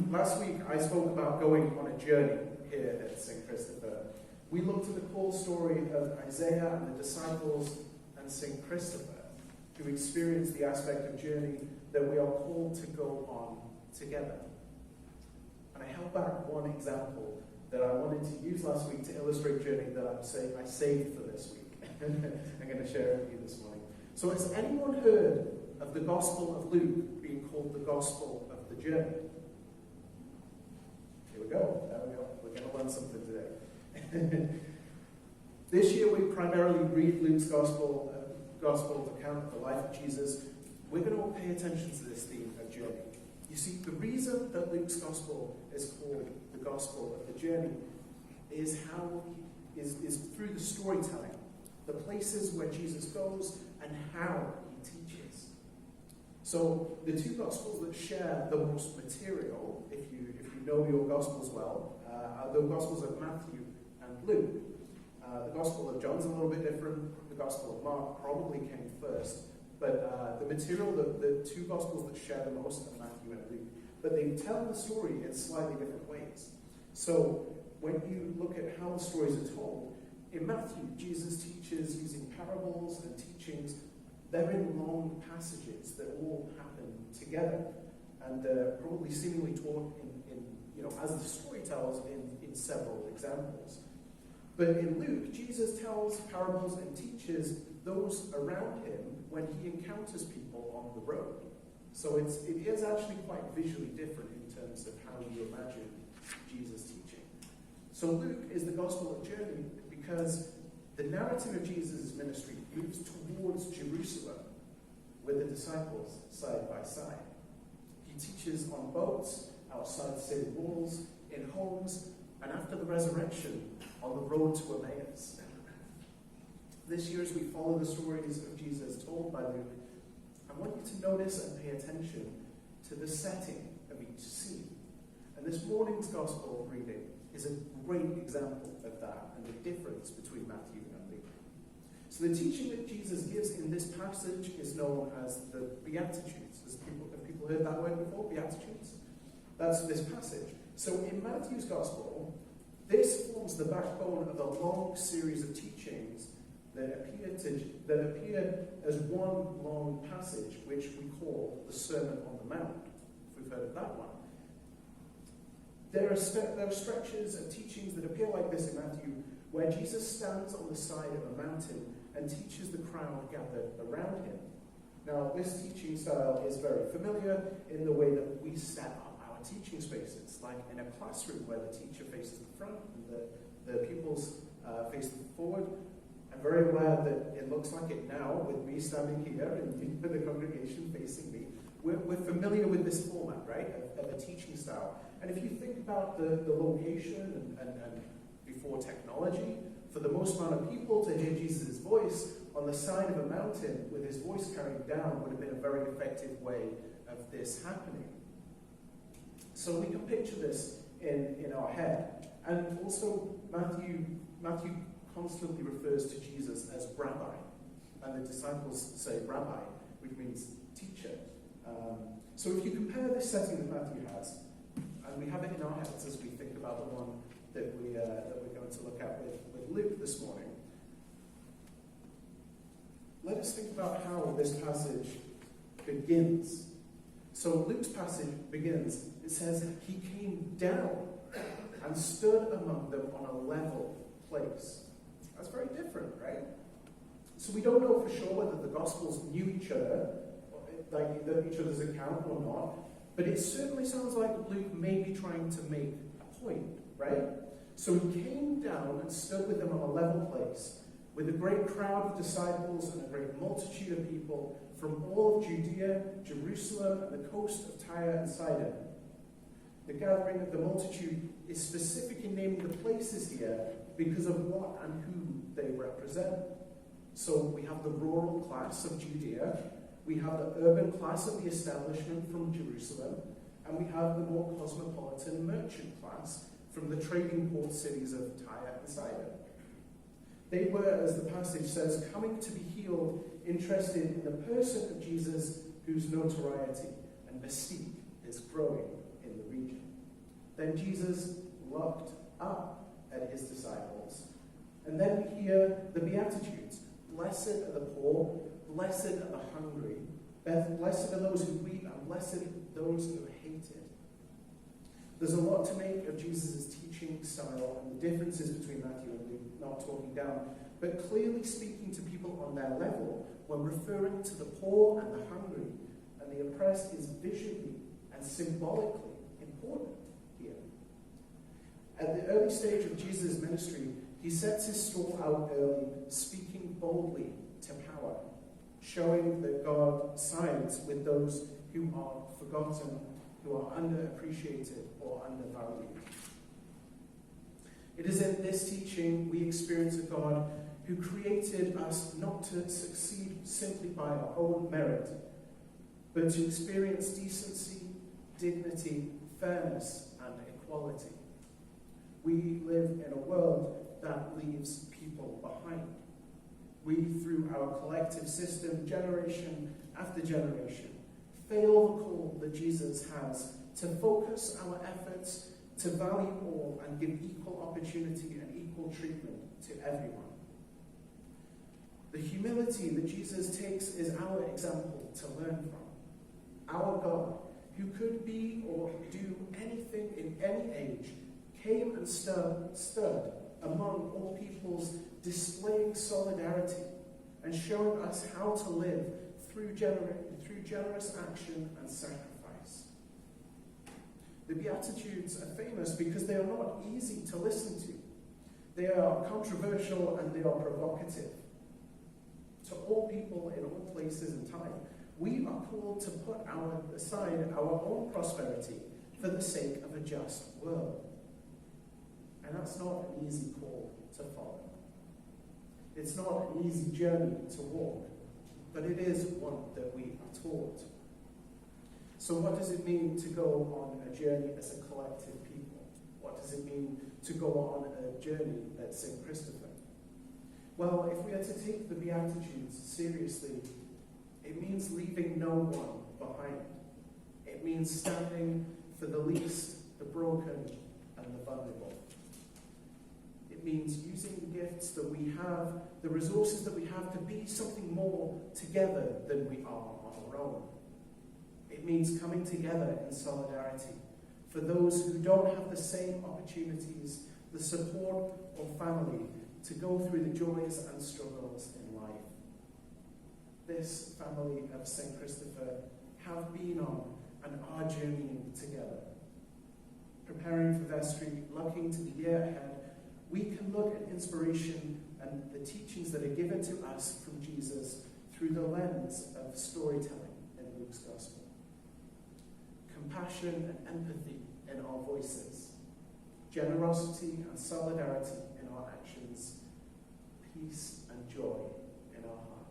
Last week I spoke about going on a journey here at St. Christopher. We looked at the call story of Isaiah and the disciples and St. Christopher, who experienced the aspect of journey that we are called to go on together. And I held back one example that I wanted to use last week to illustrate journey that I saved for this week. I'm going to share it with you this morning. So has anyone heard of the Gospel of Luke being called the Gospel of the Journey? Here we go. There we go. We're going to learn something today. This year we primarily read Luke's Gospel account of the life of Jesus. We're going to pay attention to this theme of journey. You see, the reason that Luke's Gospel is called the Gospel of the Journey is through the storytelling, the places where Jesus goes and how he teaches. So the two Gospels that share the most material, if you know your Gospels well, are the Gospels of Matthew and Luke. The Gospel of John's a little bit different. The Gospel of Mark probably came first. But the material, the two Gospels that share the most are Matthew and Luke. But they tell the story in slightly different ways. So when you look at how the stories are told, in Matthew, Jesus teaches using parables and teachings. They're in long passages that all happen together and probably seemingly taught as the story tells in several examples. But in Luke, Jesus tells parables and teaches those around him when he encounters people on the road. So it is actually quite visually different in terms of how you imagine Jesus teaching. So Luke is the Gospel of Journey because the narrative of Jesus' ministry moves towards Jerusalem with the disciples side by side. He teaches on boats, outside city walls, in homes, and after the resurrection, on the road to Emmaus. This year, as we follow the stories of Jesus told by Luke, I want you to notice and pay attention to the setting of each scene. And this morning's Gospel reading is a great example of that and the difference between Matthew and Luke. So the teaching that Jesus gives in this passage is known as the Beatitudes. Have people heard that word before? Beatitudes? That's this passage. So in Matthew's Gospel, this forms the backbone of a long series of teachings that appear as one long passage, which we call the Sermon on the Mount, if we've heard of that one. There are stretches of teachings that appear like this in Matthew, where Jesus stands on the side of a mountain and teaches the crowd gathered around him. Now, this teaching style is very familiar in the way that we set up our teaching spaces, like in a classroom where the teacher faces the front and the pupils face forward. I'm very aware that it looks like it now with me standing here and the congregation facing me. We're familiar with this format, right, of a teaching style. And if you think about the location and before technology, for the most amount of people to hear Jesus' voice on the side of a mountain with his voice carried down would have been a very effective way of this happening. So we can picture this in our head. And also Matthew constantly refers to Jesus as rabbi. And the disciples say rabbi, which means teacher. So if you compare this setting that Matthew has, and we have it in our heads as we think about the one that we're going to look at with Luke this morning, let us think about how this passage begins. So Luke's passage begins, it says, he came down and stood among them on a level place. That's very different, right? So we don't know for sure whether the Gospels knew each other, like each other's account or not, but it certainly sounds like Luke may be trying to make a point, right? So he came down and stood with them on a level place, with a great crowd of disciples and a great multitude of people from all of Judea, Jerusalem, and the coast of Tyre and Sidon. The gathering of the multitude is specific in naming the places here because of what and who they represent. So we have the rural class of Judea, we have the urban class of the establishment from Jerusalem, and we have the more cosmopolitan merchant class from the trading port cities of Tyre and Sidon. They were, as the passage says, coming to be healed, interested in the person of Jesus, whose notoriety and mystique is growing in the region. Then Jesus looked up at his disciples. And then we hear the Beatitudes. Blessed are the poor, blessed are the hungry, blessed are those who weep, and blessed are those who are hated. There's a lot to make of Jesus' teaching style and the differences between Matthew and Luke, not talking down, but clearly speaking to people on their level when referring to the poor and the hungry and the oppressed is visually and symbolically important here. At the early stage of Jesus' ministry, he sets his stall out early, speaking boldly to power, showing that God sides with those who are forgotten, who are underappreciated or undervalued. It is in this teaching we experience a God who created us not to succeed simply by our own merit, but to experience decency, dignity, fairness, and equality. We live in a world that leaves people behind. We, through our collective system, generation after generation, fail the call that Jesus has to focus our efforts to value all and give equal opportunity and equal treatment to everyone. The humility that Jesus takes is our example to learn from. Our God, who could be or do anything in any age, came and stood among all peoples, displaying solidarity and showing us how to live through generous action and sacrifice. The Beatitudes are famous because they are not easy to listen to. They are controversial and they are provocative. To all people in all places and time, we are called to put aside our own prosperity for the sake of a just world. And that's not an easy call to follow. It's not an easy journey to walk, but it is one that we are taught. So what does it mean to go on a journey as a collective people? What does it mean to go on a journey at St. Christopher? Well, if we are to take the Beatitudes seriously, it means leaving no one behind. It means standing for the least, the broken, and the vulnerable. It means using the gifts that we have, the resources that we have, to be something more together than we are on our own. It means coming together in solidarity for those who don't have the same opportunities, the support or family to go through the joys and struggles in life. This family of St. Christopher have been on and are journeying together. Preparing for vestry, looking to the year ahead, we can look at inspiration and the teachings that are given to us from Jesus through the lens of storytelling in Luke's Gospel. Compassion and empathy in our voices, generosity and solidarity in our actions, peace and joy in our hearts.